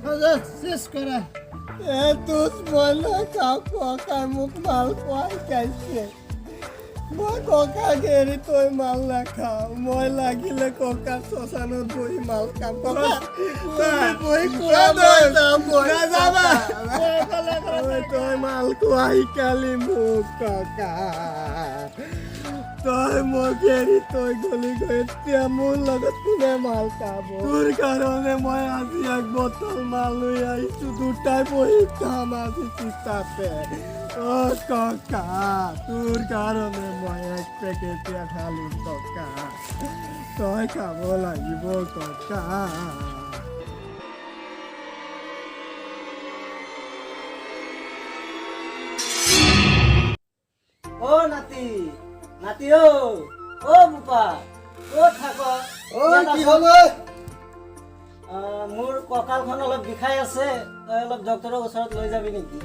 শেষ কৰা তোৰ মনে ককাই মোক মাল খোৱাই খাইছে মই ককাকে এৰি তই মাল নাখাও মই লাগিলে ককা শ্মশানত বহি মাল খাম ককা বহি খোৱা তই মাল খোৱা শিকালি মোক ককা তই মোক এৰি তই গলি গৈ এতিয়া মোৰ লগত কোনে মাল খাব তোৰ কাৰণে মই আজি এক বটল মাল লৈ আহিছোঁ দুটাই বহি খাম আজি চিতাতে অ' ককা তোৰ কাৰণে মই এক পেকেটীয়া খালোঁ ককা তই খাব লাগিব ককা ও নাতি নাতি ও বোপা ক'ত থাক কি হ'ল মোৰ কঁকালখন অলপ বিষাই আছে তই অলপ ডক্তৰৰ ওচৰত লৈ যাবি নেকি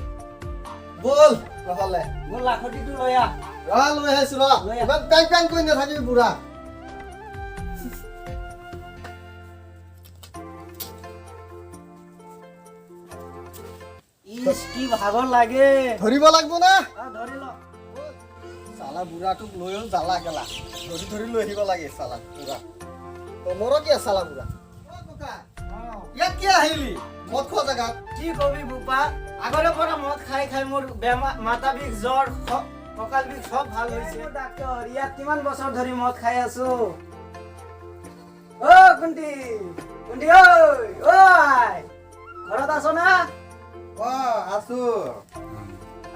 বল নহ'লে মোৰ লাখটিটো লৈ আহ লৈ আহিছোঁ ইমান পেং পেং কৰি নাথাকিবি বুঢ়া ইছ কি ভাগৰ লাগে ধৰিব লাগিব না ধৰি ল চালা বুঢ়াটোক লৈও জ্বালা কেলা ধৰি লৈ আহিব লাগে চালা বুঢ়া তোমৰ কি চালা বুঢ়া ইয়াত কি আহিলি মদ খোৱা জেগাত কি কবি বোপা আগৰে পৰা মদ খাই খাই মোৰ মাথা বিষ জ্বৰ কঁকাল বিষ সব ভাল হৈছে ডাক্তৰ ইয়াত কিমান বছৰ ধৰি মদ খাই আছো কুন্তি কুন্তি ঐ ঘৰত আছ না আছো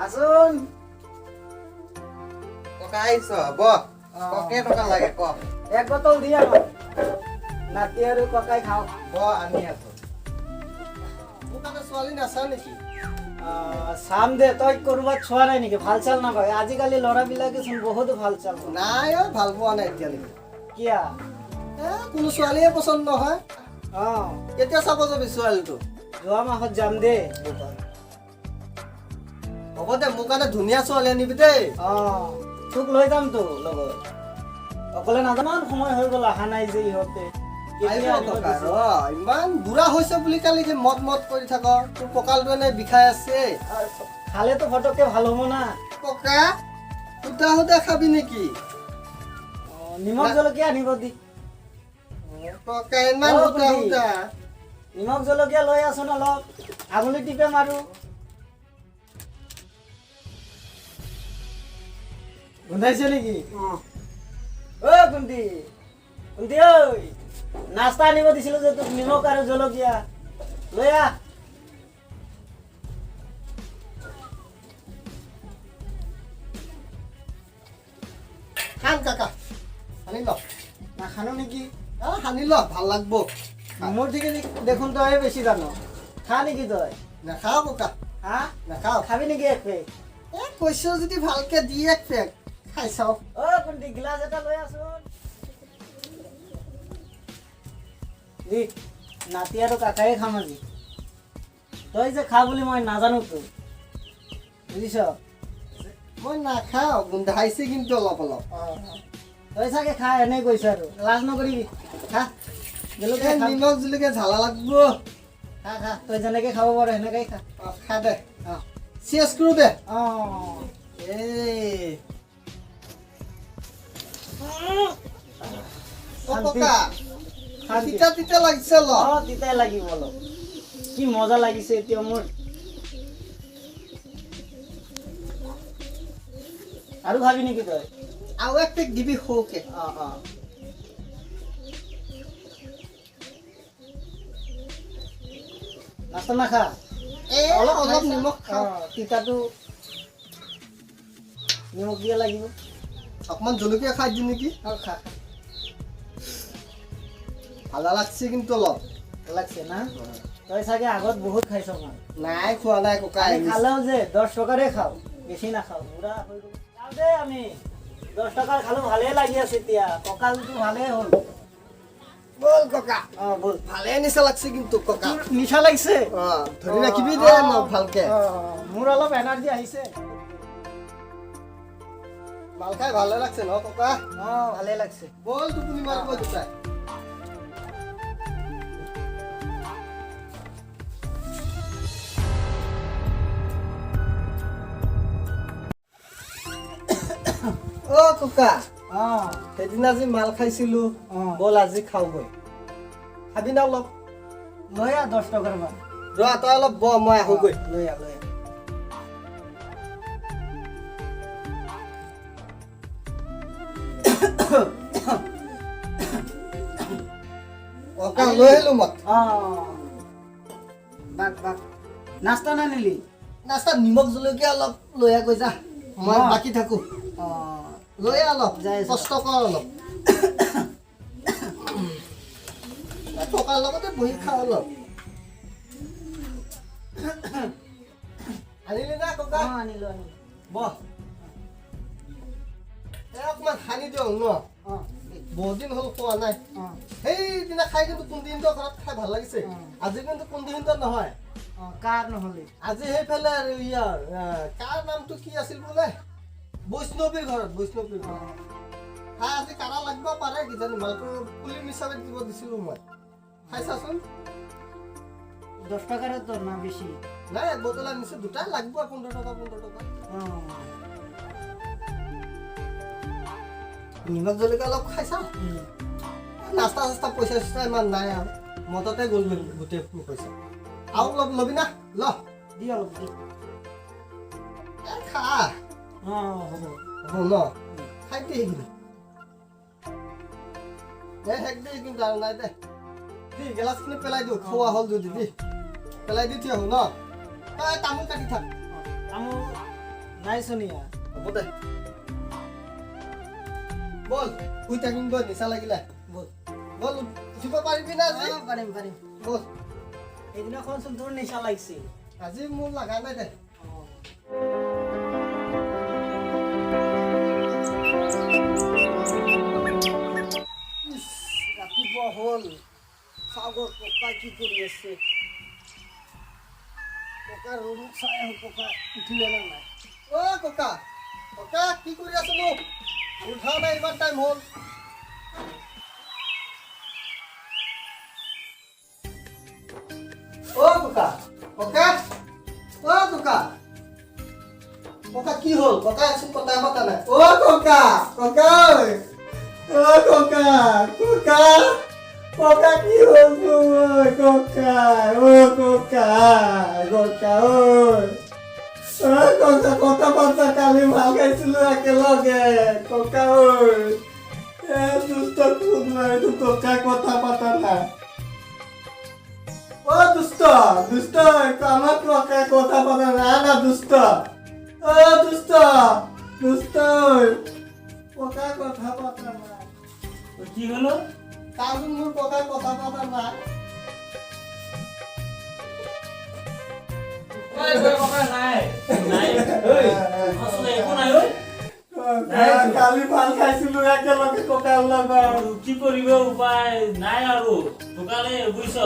আছোন ককা আহিছ ককে টকা লাগে ক এক বটল দিয়া নাতি আৰু ককাই খাওঁ আনি আছো মোৰ কাৰণে ছোৱালী নাচাও নেকি চাম দে তই কৰবাত চোৱা নাই নেকি ভাল চাল নাপায় আজিকালি ল'ৰাবিলাকে চোন বহুত ভাল চাল নাই ভাল পোৱা নাই এতিয়ালৈকে কিয়া কোনো ছোৱালীয়ে পচন্দ নহয় কেতিয়া চাব যাবি ছোৱালীটো যোৱা মাহত যাম দে হ'ব দে মোৰ কাৰণে ধুনীয়া ছোৱালী আনিবি দেই তোক লৈ যামতো লগত অকলে নাজানো সময় হৈ গ'ল অহা নাই যে ইহঁতে ইমান বুঢ়া হৈছে বুলি কালি যে মদ মদ কৰি থাক তোৰ কঁকালটো এনে বিষাই আছে খালেতো ফটককে ভাল হ'ব না ককা সুদা সুদা খাবি নেকি নিমখ জলকীয়া আনিব দি ককা ইমান সুদা সুদা নিমখ জলকীয়া লৈ আছোন অলপ আঙুলি টিপে মাৰো গোন্ধাইছে নেকি কুন্তি কুন্তি ঐ নাস্তা আনিব দিছিলো যে তোক নিমখ আৰু জলকীয়া লৈ আহ খান কাকা সানি ল নাখানো নেকি সানি ল ভাল লাগব মোৰ ঠিকে দেখোন তই বেছি জানো খা নেকি তই নাখাও ককা হা নাখাও খাবি নেকি এক পেক কৈছ যদি ভালকে দি এক পেক খাই চাও কুন্তি গিলাচ এটা লৈ আছোন দি নাতি আৰু কাকাই খাম আজি তই যে খা বুলি মই নাজানো তো বুজিছ মই নাখাও গোন্ধাইছে কিন্তু অলপ অলপ তই চাগে খা এনেই কৈছ আৰু লাজ নকৰিবি খা জলকীয়া নিমখ জলকীয়া ঝালা লাগব খা খা তই যেনেকে খাব পাৰ সেনেকেই খা খা দে চেছ কৰো দে ককা তিতা তিতা লাগিছে তিতাই লাগিব অলপ কি মজা লাগিছে এতিয়া মোৰ আৰু খাবি নেকি তই আৰু এক পেক দিবি সৌকে নাস্তা নাখা অলপ নিমখ খাওঁ তিতাটো নিমখ দিয়া লাগিব অকমান জলকীয়া খাই দিম নেকি খা ভালা লাগছে কিন্তু অলপ লাগছে না তই চাগে আগত বহুত খাইছ মই নাই খোৱা নাই ককা খালেও যে 10 টকাৰে খাওঁ বেছি নাখাওঁ পুৰা হৈ গ'ল যাওঁ দে আমি 10 টকাৰ খালো ভালেই লাগি আছে এতিয়া কঁকালটো ভালেই হ'ল বল ককা বল ভালে নিচা লাগছে কিন্তু ককা নিচা লাগিছে ধৰি ৰাখিবি দে মোক ভালকে মোৰ অলপ এনাৰ্জি আহিছে মাল খাই ভালে লাগছে ন ককা ভালেই লাগছে বল টোপনি মাৰিব দুটাই ককা অ সেইদিনা যি মাল খাইছিলো বল আজি খাওগৈ খাবি না অলপ লৈ আ 10 টকাৰ মান ৰ তই অলপ ব মই আহোগৈ লৈ আ ককা লৈ আহিলো মই অ বাক বাক নাস্তা না নিলি নাস্তা নিমখ জলকীয়া অলপ লৈ আ গৈ যা মই বাকি থাকো অ লৈ আ অলপ যাই আছো। কষ্ট কৰ অলপ ককাৰ লগতে বহি খাওঁ অলপ আনিলি না ককা আনিলো বহ অকণমান সানি দিওঁ ন বহুত দিন হ'ল খোৱা নাই সেইদিনা খাই কিন্তু কোনদিনটো ঘৰত খাই ভাল লাগিছে আজি কিন্তু কোনদিনটো নহয় কাৰ নহ'লে আজি সেইফালে আৰু ইয়াৰ কাৰ নামটো কি আছিল বোলে বৈষ্ণৱীৰ ঘৰত খাই আজি কাৰা লাগিব পাৰে কিজানি মালটো পুলি হিচাপে দিব দিছিলো মই খাই চাচোন 10 টকাৰ তো না বেছি নাই এক বটল আনিছো দুটা লাগিব 15 টকা নিমখ জলকীয়া অলপ খাই চাওঁ নাস্তা চাস্তা পইচা চইচা ইমান নাই আৰু মদতে গ'ল গোটেই পইচা আৰু অলপ ল'বি না ল দি অলপ দি খা হ'ব হ'ব ন খাই দে সেইখিনি শেষ দে কিন্তু আৰু নাই দে দি গেলাচখিনি পেলাই দিওঁ খোৱা হ'ল যদি দি পেলাই দি থৈ আহোঁ ন তই তামোল কাটি থাক তামোল নাই চনিয়া হ'ব দে বল শুই থাকিম গৈ নিচা লাগিলে বল বল উঠিব পাৰিবি না আজি পাৰিম বল সেইদিনাখনচোন তোৰ নিচা লাগিছে আজি মোৰ লগা নাই দে ৰাতিপুৱা হ'ল চাগৰ ককা কি কৰি আছে ককা ৰুম চাই আহোঁ ককা উঠিলে না নাই অ ককা ককা কি কৰি আছনো উঠা নাই ইমান টাইম হ'ল অ ককা ককা অ ককা ককা কি হ'ল ককা চোন কথা পতা নাই অ ককা ককা ঐ অ ককা ককা ককা কি হ'ল ককা ঐ ককা ককা ঐ ককা কথা পতা কালি ভাল খাইছিলো একেলগে ককা ঐ দুষ্ট কোন নাই ককা কথা পতা নাই অ দুষ্ট আমার ককা কথা পতা নাই না দুষ্ট অ দুষ্ট ককা কথা পতা নাই কি হলো কারণ মোর ককা কথা পতা নাই কালি ভাল খাইছিলো একেলগে ককাৰ লগত কি কৰিব উপায় নাই আৰু দোকানে বুজিছ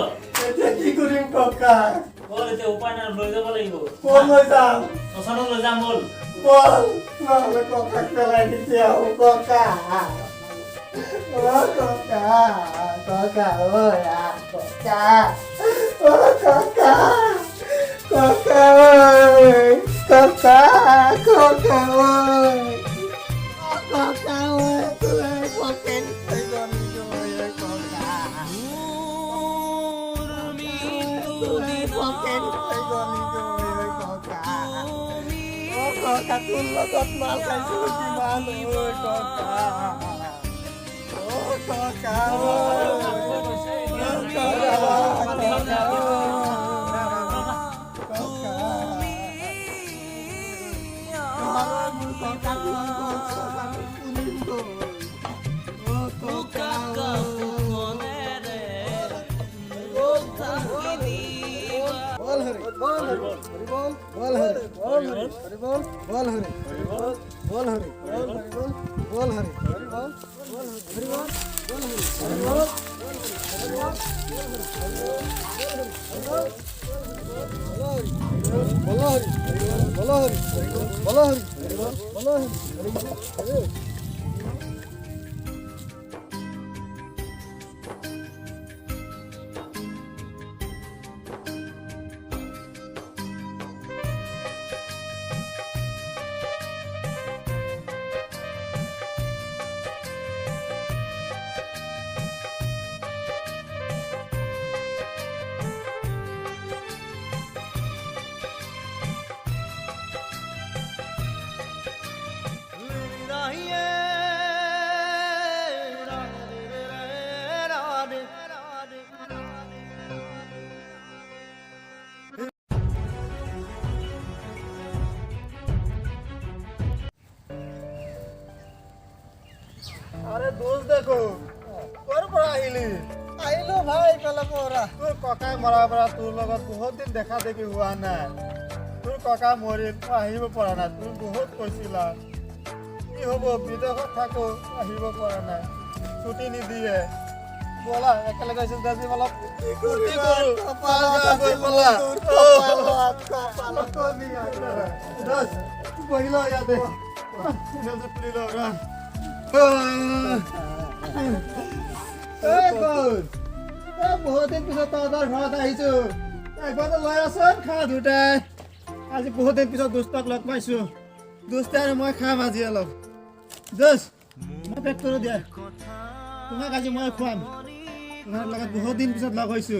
এতিয়া কি কৰিম ককা বল এতিয়া উপায় নাই লৈ যাব লাগিব ক'ত লৈ যাম শ্মশানত লৈ যাম বল বল নহ'লে ককাক পেলাই দিছে আহো ককা ও ককা ককা ঐ ককা ও ককা ককা ঐ ককা ককা ঐ ককা ঐ তুই পকেট কই গলি ঐ ককা তুই পকেট কই গলি ঐ ককা ও ককা তোৰ লগত মাল খাইছিলো কিমান ঐ ককা ও ককা দেখো ক'ৰ পৰা আহিলি আহিলো ভাই এইফালে পৰা তোৰ ককাই মৰাৰ পৰা তোৰ লগত বহুত দিন দেখা দেখি হোৱা নাই তোৰ ককা মৰিল মই আহিব পৰা নাই তোৰ বহুত কৈছিলা কি হ'ব বিদেশত থাকো আহিব পৰা নাই ছুটি নিদিয়ে ব'লা একেলগে গৈছিল আজি অলপ ফূৰ্তি কৰোঁ ব'লা বহি ল ইয়াতে ফুৰি ল বহুত দিন পিছত তহঁতৰ ঘৰত আহিছো একবাৰতো লৈ আছোন খা দুটাই আজি বহুত দিন পিছত দুষ্টক লগ পাইছো দুষ্টাই আৰু মই খাম আজি অলপ দোষ মই পেক কৰোঁ দিয়া তোমাক আজি মই খুৱাম তোমাৰ লগত বহুত দিন পিছত লগ হৈছো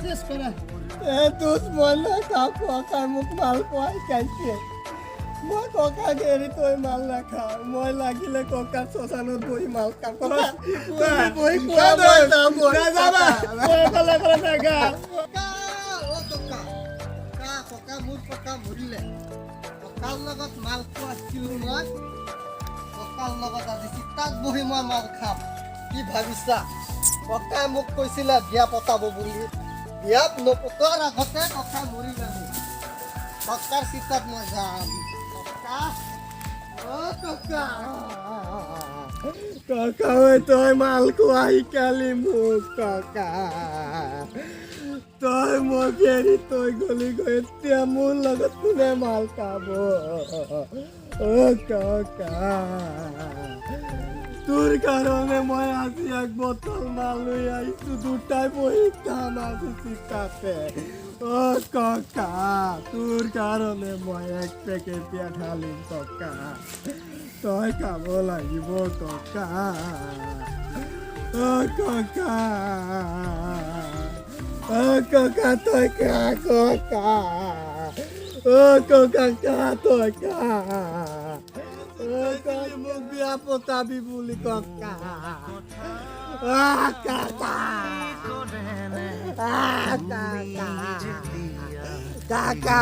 চেষ্টা কৰা দুধ মই নাখাওঁ ককাই মোক মাল খোৱা শিকাইছে মই ককাক এৰি তই মাল নাখাওঁ মই লাগিলে ককাৰ শ্মশানত বহি মাল খাম ককা মোৰ ককা মৰিলে ককাৰ লগত মাল খোৱাইছিলো মই ককাৰ লগত আজি চিতাত বহি মই মাল খাম কি ভাবিছা ককাই মোক কৈছিলে বিয়া পতাব বুলি বিয়াত নপতোৱাৰ আগতে ককাই মৰি যাব ককাৰ চিতাত মই যাম ককা তই মাল খোৱা শিকালি মোক ককা তই মোক এৰি তই গলি গৈ এতিয়া মোৰ লগত কোনে মাল খাব ককা তোৰ কাৰণে মই আজি এক বটল মাল লৈ আহিছো দুটাই বহি খাম আজি চিতাতে ককা তোৰ কাৰণে মই এক পেকেট দিয়া ঢালিম ককা তই খাব লাগিব ককা ককা ককা তই খা ককা ককা খা তই খা মোক বিয়া পতাবি বুলি ককা কাকা কাকা কাকা